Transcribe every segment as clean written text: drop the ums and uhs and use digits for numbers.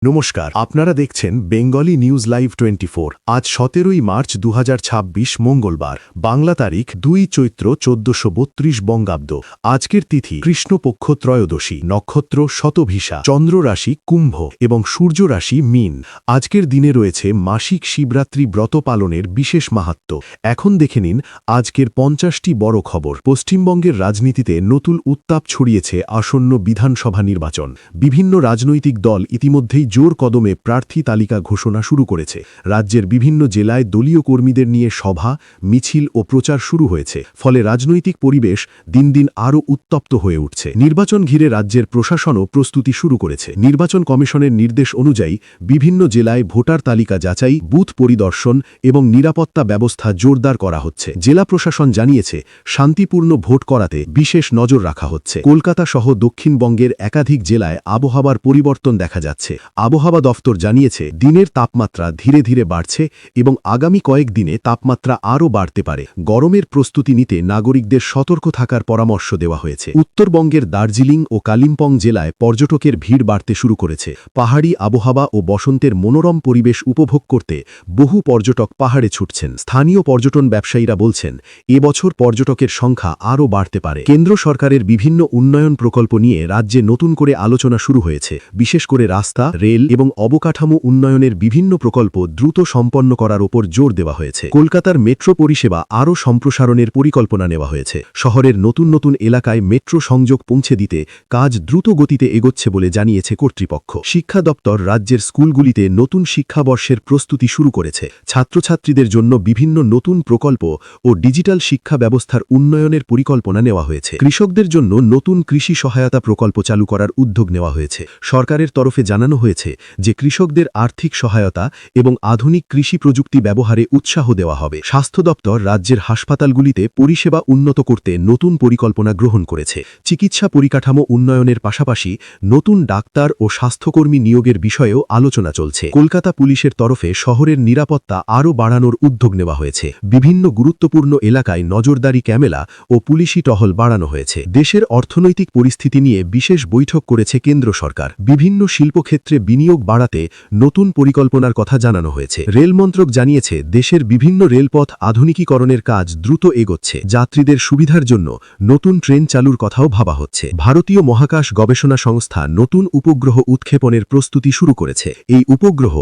নমস্কার, আপনারা দেখছেন বেঙ্গলি নিউজ লাইভ 24। আজ 17ই মার্চ 2026 মঙ্গলবার, বাংলা তারিখ 2 চৈত্র 1432 বঙ্গাব্দ। আজকের তিথি কৃষ্ণপক্ষ ত্রয়োদশী, নক্ষত্র শতভিসা, চন্দ্র রাশি কুম্ভ এবং সূর্য রাশি মীন। আজকের দিনে রয়েছে মাসিক শিবরাত্রি ব্রত পালনের বিশেষ মাহাত্ম্য। এখন দেখে নিন আজকের 50টি বড় খবর। পশ্চিমবঙ্গের রাজনীতিতে নতুন উত্তাপ ছড়িয়েছে আসন্ন বিধানসভা নির্বাচন। বিভিন্ন রাজনৈতিক দল ইতিমধ্যেই জোর কদমে প্রার্থী তালিকা ঘোষণা শুরু করেছে। রাজ্যের বিভিন্ন জেলায় দলীয় কর্মীদের নিয়ে সভা, মিছিল ও প্রচার শুরু হয়েছে। ফলে রাজনৈতিক পরিবেশ দিন দিন আরও উত্তপ্ত হয়ে উঠছে। নির্বাচন ঘিরে রাজ্যের প্রশাসনও প্রস্তুতি শুরু করেছে। নির্বাচন কমিশনের নির্দেশ অনুযায়ী বিভিন্ন জেলায় ভোটার তালিকা যাচাই, বুথ পরিদর্শন এবং নিরাপত্তা ব্যবস্থা জোরদার করা হচ্ছে। জেলা প্রশাসন জানিয়েছে, শান্তিপূর্ণ ভোট করাতে বিশেষ নজর রাখা হচ্ছে। কলকাতা সহ দক্ষিণবঙ্গের একাধিক জেলায় আবহাওয়ার পরিবর্তন দেখা যাচ্ছে। আবহাওয়া দফতর জানিয়েছে, দিনের তাপমাত্রা ধীরে ধীরে বাড়ছে এবং আগামী কয়েকদিনে তাপমাত্রা আরও বাড়তে পারে। গরমের প্রস্তুতি নিতে নাগরিকদের সতর্ক থাকার পরামর্শ দেওয়া হয়েছে। উত্তরবঙ্গের দার্জিলিং ও কালিম্পং জেলায় পর্যটকের ভিড় বাড়তে শুরু করেছে। পাহাড়ি আবহাওয়া ও বসন্তের মনোরম পরিবেশ উপভোগ করতে বহু পর্যটক পাহাড়ে ছুটছেন। স্থানীয় পর্যটন ব্যবসায়ীরা বলছেন, এবছর পর্যটকের সংখ্যা আরও বাড়তে পারে। কেন্দ্র সরকারের বিভিন্ন উন্নয়ন প্রকল্প নিয়ে রাজ্যে নতুন করে আলোচনা শুরু হয়েছে। বিশেষ করে রাস্তা, রেল এবং অবকাঠামো উন্নয়নের বিভিন্ন প্রকল্প দ্রুত সম্পন্ন করার ওপর জোর দেওয়া হয়েছে। কলকাতার মেট্রো পরিষেবা আরও সম্প্রসারণের পরিকল্পনা নেওয়া হয়েছে। শহরের নতুন নতুন এলাকায় মেট্রো সংযোগ পৌঁছে দিতে কাজ দ্রুত গতিতে এগোচ্ছে বলে জানিয়েছে কর্তৃপক্ষ। শিক্ষা দপ্তর রাজ্যের স্কুলগুলিতে নতুন শিক্ষাবর্ষের প্রস্তুতি শুরু করেছে। ছাত্রছাত্রীদের জন্য বিভিন্ন নতুন প্রকল্প ও ডিজিটাল শিক্ষা ব্যবস্থার উন্নয়নের পরিকল্পনা নেওয়া হয়েছে। কৃষকদের জন্য নতুন কৃষি সহায়তা প্রকল্প চালু করার উদ্যোগ নেওয়া হয়েছে। সরকারের তরফে জানানো হয়েছে যে কৃষকদের আর্থিক সহায়তা এবং আধুনিক কৃষি প্রযুক্তি ব্যবহারে উৎসাহ দেওয়া হবে। স্বাস্থ্য দপ্তর রাজ্যের হাসপাতালগুলিতে পরিষেবা উন্নত করতে নতুন পরিকল্পনা গ্রহণ করেছে। চিকিৎসা পরিকাঠামো উন্নয়নের পাশাপাশি নতুন ডাক্তার ও স্বাস্থ্যকর্মী নিয়োগের বিষয়েও আলোচনা চলছে। কলকাতা পুলিশের তরফে শহরের নিরাপত্তা আরও বাড়ানোর উদ্যোগ নেওয়া হয়েছে। বিভিন্ন গুরুত্বপূর্ণ এলাকায় নজরদারি ক্যামেরা ও পুলিশি টহল বাড়ানো হয়েছে। দেশের অর্থনৈতিক পরিস্থিতি নিয়ে বিশেষ বৈঠক করেছে কেন্দ্র সরকার। বিভিন্ন শিল্পক্ষেত্রে বিনিয়োগ বাড়াতে নতুন পরিকল্পনার কথা জানানো হয়েছে। রেল মন্ত্রক জানিয়েছে, দেশের বিভিন্ন রেলপথ আধুনিকীকরণের কাজ দ্রুত এগোচ্ছে। যাত্রীদের সুবিধার জন্য নতুন ট্রেন চালুর কথাও ভাবা হচ্ছে। ভারতীয় মহাকাশ গবেষণা সংস্থা নতুন উপগ্রহ উৎক্ষেপণের প্রস্তুতি শুরু করেছে। এই উপগ্রহ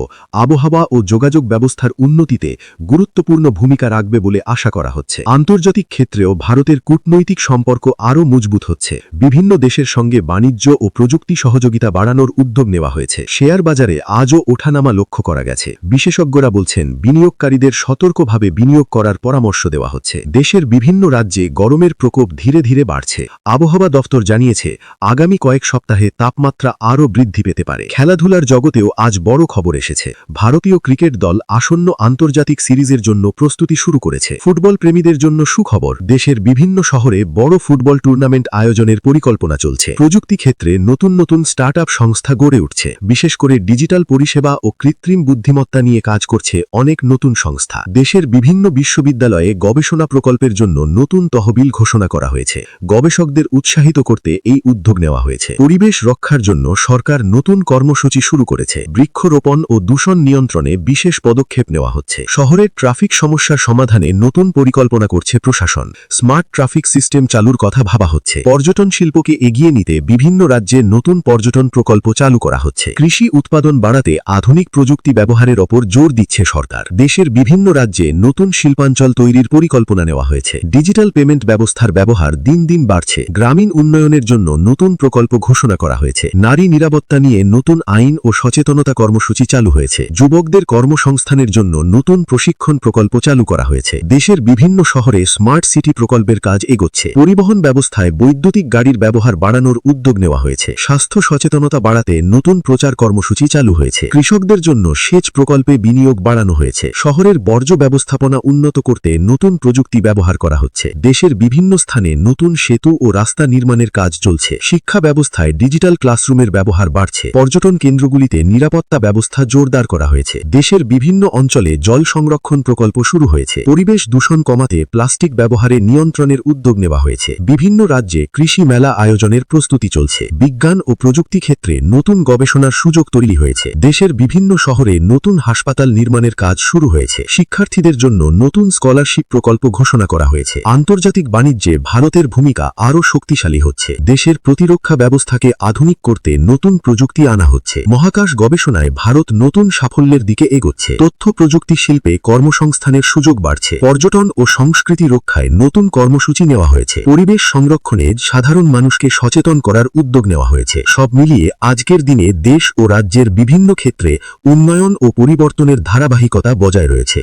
আবহাওয়া ও যোগাযোগ ব্যবস্থার উন্নতিতে গুরুত্বপূর্ণ ভূমিকা রাখবে বলে আশা করা হচ্ছে। আন্তর্জাতিক ক্ষেত্রেও ভারতের কূটনৈতিক সম্পর্ক আরও মজবুত হচ্ছে। বিভিন্ন দেশের সঙ্গে বাণিজ্য ও প্রযুক্তি সহযোগিতা বাড়ানোর উদ্যোগ নেওয়া হয়েছে। শেয়ার বাজারে আজও ওঠানামা লক্ষ্য করা গেছে। বিশেষজ্ঞরা বলছেন, বিনিয়োগকারীদের সতর্কভাবে বিনিয়োগ করার পরামর্শ দেওয়া হচ্ছে। দেশের বিভিন্ন রাজ্যে গরমের প্রকোপ ধীরে ধীরে বাড়ছে। আবহাওয়া দফতর জানিয়েছে, আগামী কয়েক সপ্তাহে তাপমাত্রা আরও বৃদ্ধি পেতে পারে। খেলাধুলার জগতেও আজ বড় খবর এসেছে। ভারতীয় ক্রিকেট দল আসন্ন আন্তর্জাতিক সিরিজের জন্য প্রস্তুতি শুরু করেছে। ফুটবল প্রেমীদের জন্য সুখবর, দেশের বিভিন্ন শহরে বড় ফুটবল টুর্নামেন্ট আয়োজনের পরিকল্পনা চলছে। প্রযুক্তি ক্ষেত্রে নতুন নতুন স্টার্টআপ সংস্থা গড়ে উঠছে। বিশেষ করে ডিজিটাল পরিষেবা ও কৃত্রিম বুদ্ধিমত্তা নিয়ে কাজ করছে অনেক নতুন সংস্থা। দেশের বিভিন্ন বিশ্ববিদ্যালয়ে গবেষণা প্রকল্পের জন্য নতুন তহবিল ঘোষণা করা হয়েছে। গবেষকদের উৎসাহিত করতে এই উদ্যোগ নেওয়া হয়েছে। পরিবেশ রক্ষার জন্য সরকার নতুন কর্মসূচি শুরু করেছে। বৃক্ষরোপণ ও দূষণ নিয়ন্ত্রণে বিশেষ পদক্ষেপ নেওয়া হচ্ছে। শহরের ট্রাফিক সমস্যার সমাধানে নতুন পরিকল্পনা করছে প্রশাসন। স্মার্ট ট্রাফিক সিস্টেম চালুর কথা ভাবা হচ্ছে। পর্যটন শিল্পকে এগিয়ে নিতে বিভিন্ন রাজ্যে নতুন পর্যটন প্রকল্প চালু করা হচ্ছে। কৃষি উৎপাদন বাড়াতে আধুনিক প্রযুক্তি ব্যবহারের ওপর জোর দিচ্ছে সরকার। দেশের বিভিন্ন রাজ্যে নতুন শিল্পাঞ্চল তৈরির পরিকল্পনা নেওয়া হয়েছে। ডিজিটাল পেমেন্ট ব্যবস্থার ব্যবহার দিন দিন বাড়ছে। গ্রামীণ উন্নয়নের জন্য নতুন প্রকল্প ঘোষণা করা হয়েছে। নারী নিরাপত্তা নিয়ে নতুন আইন ও সচেতনতা কর্মসূচি চালু হয়েছে। যুবকদের কর্মসংস্থানের জন্য নতুন প্রশিক্ষণ প্রকল্প চালু করা হয়েছে। দেশের বিভিন্ন শহরে স্মার্ট সিটি প্রকল্পের কাজ এগোচ্ছে। পরিবহন ব্যবস্থায় বৈদ্যুতিক গাড়ির ব্যবহার বাড়ানোর উদ্যোগ নেওয়া হয়েছে। স্বাস্থ্য সচেতনতা বাড়াতে নতুন প্রচার কর্মসূচি চালু হয়েছে। কৃষকদের জন্য সেচ প্রকল্পে বিনিয়োগ বাড়ানো হয়েছে। শহরের বর্জ্য ব্যবস্থাপনা উন্নত করতে নতুন প্রযুক্তি ব্যবহার করা হচ্ছে। দেশের বিভিন্ন স্থানে নতুন সেতু ও রাস্তা নির্মাণের কাজ চলছে। শিক্ষা ব্যবস্থায় ডিজিটাল ক্লাসরুমের ব্যবহার বাড়ছে। পর্যটন কেন্দ্রগুলিতে নিরাপত্তা ব্যবস্থা জোরদার করা হয়েছে। দেশের বিভিন্ন অঞ্চলে জল সংরক্ষণ প্রকল্প শুরু হয়েছে। পরিবেশ দূষণ কমাতে প্লাস্টিক ব্যবহারে নিয়ন্ত্রণের উদ্যোগ নেওয়া হয়েছে। বিভিন্ন রাজ্যে কৃষি মেলা আয়োজনের প্রস্তুতি চলছে। বিজ্ঞান ও প্রযুক্তি ক্ষেত্রে নতুন গবেষণার সুযোগ তৈরি হয়েছে। দেশের বিভিন্ন শহরে নতুন হাসপাতাল নির্মাণের কাজ শুরু হয়েছে। শিক্ষার্থীদের জন্য নতুন স্কলারশিপ প্রকল্প ঘোষণা করা হয়েছে। আন্তর্জাতিক বাণিজ্যে ভারতের ভূমিকা আরও শক্তিশালী হচ্ছে। দেশের প্রতিরক্ষা ব্যবস্থাকে আধুনিক করতে নতুন প্রযুক্তি আনা হচ্ছে। মহাকাশ গবেষণায় ভারত নতুন সাফল্যের দিকে এগোচ্ছে। তথ্য প্রযুক্তি শিল্পে কর্মসংস্থানের সুযোগ বাড়ছে। পর্যটন ও সংস্কৃতি রক্ষায় নতুন কর্মসূচি নেওয়া হয়েছে। পরিবেশ সংরক্ষণে সাধারণ মানুষকে সচেতন করার উদ্যোগ নেওয়া হয়েছে। সব মিলিয়ে আজকের দিনে দেশ ও রাজ্যের বিভিন্ন ক্ষেত্রে উন্নয়ন ও পরিবর্তনের ধারাবাহিকতা বজায় রয়েছে।